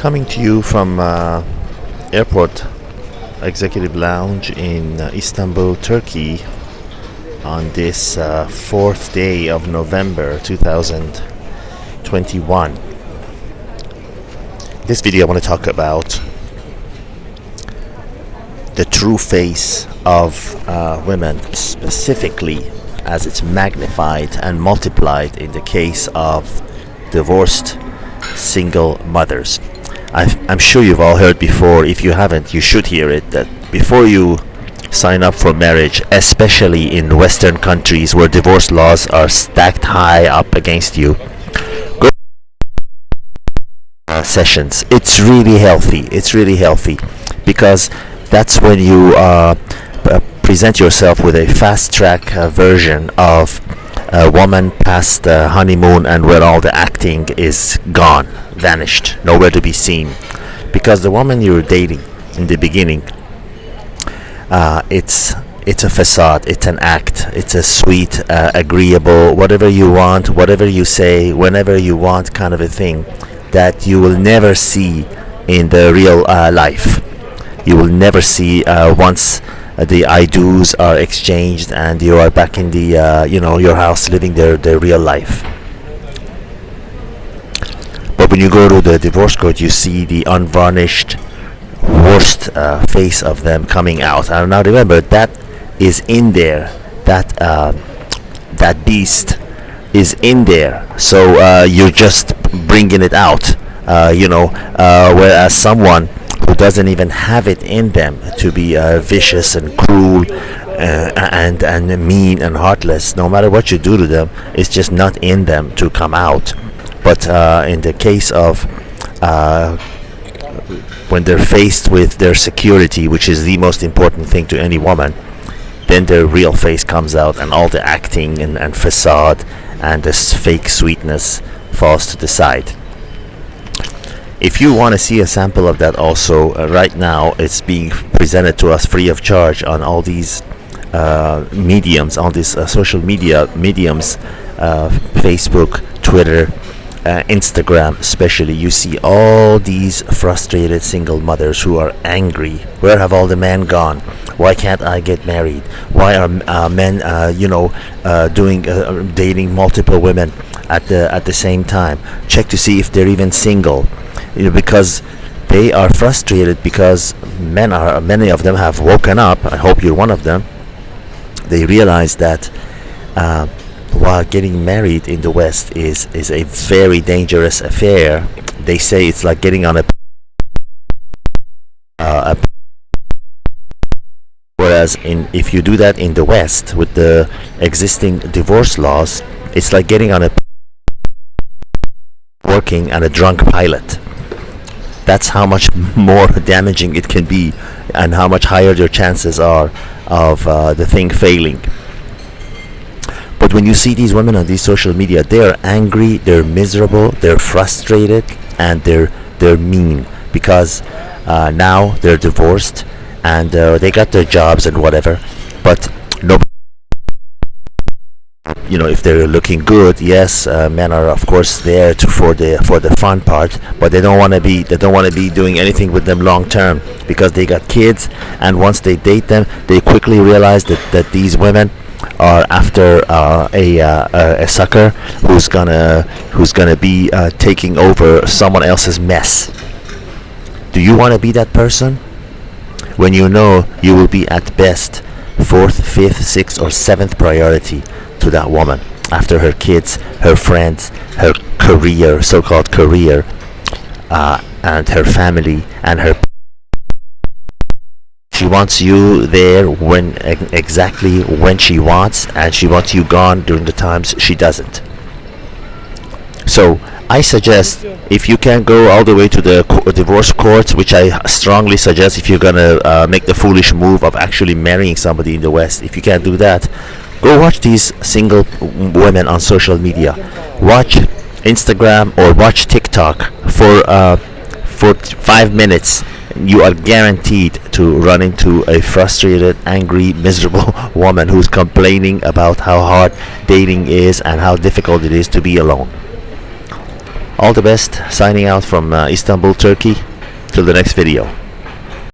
Coming to you from Airport Executive Lounge in Istanbul, Turkey, on this fourth day of November 2021. This video I want to talk about the true face of women, specifically as it's magnified and multiplied in the case of divorced single mothers. I'm sure you've all heard before. If you haven't, you should hear it, that before you sign up for marriage, especially in Western countries where divorce laws are stacked high up against you, go sessions. It's really healthy because that's when you present yourself with a fast track version of a woman past the honeymoon and where all the acting is gone, vanished, nowhere to be seen. Because the woman you're dating in the beginning, it's a facade, it's an act, it's a sweet, agreeable, whatever you want, whatever you say, whenever you want kind of a thing that you will never see in the real life. You will never see once the I do's are exchanged and you are back in the your house living their real life. But when you go to the divorce court, you see the unvarnished worst face of them coming out. And now remember, that is in there. That beast is in there. So you're just bringing it out. Whereas someone who doesn't even have it in them to be vicious and cruel and mean and heartless, no matter what you do to them, it's just not in them to come out. But in the case of when they're faced with their security, which is the most important thing to any woman, then their real face comes out and all the acting and facade and this fake sweetness falls to the side. If you want to see a sample of that also, right now it's being presented to us free of charge on all these mediums, all these social media mediums, Facebook, Twitter, Instagram especially. You see all these frustrated single mothers who are angry. Where have all the men gone? Why can't I get married? Why are men dating multiple women at the same time? Check to see if they're even single. Because they are frustrated because many of them have woken up. I hope you're one of them. They realize that while getting married in the West is a very dangerous affair. They say it's like getting on a whereas if you do that in the West with the existing divorce laws, it's like getting on a working and a drunk pilot. That's how much more damaging it can be and how much higher your chances are of the thing failing. But when you see these women on these social media, they're angry, they're miserable, they're frustrated, and they're mean because now they're divorced and they got their jobs and whatever, but nobody, if they're looking good, yes, men are of course there for the fun part, but they don't want to be doing anything with them long term because they got kids, and once they date them, they quickly realize that these women are after a sucker who's gonna be taking over someone else's mess. Do you want to be that person? When you know you will be at best fourth, fifth, sixth, or seventh priority to that woman after her kids, her friends, her career, so-called career, and her family and her. She wants you there exactly when she wants, and she wants you gone during the times she doesn't. So I suggest, if you can't go all the way to the divorce court, which I strongly suggest if you're gonna make the foolish move of actually marrying somebody in the West, if you can't do that, go watch these single women on social media. Watch Instagram or watch TikTok for 5 minutes. You are guaranteed to run into a frustrated, angry, miserable woman who's complaining about how hard dating is and how difficult it is to be alone. All the best. Signing out from Istanbul, Turkey. Till the next video.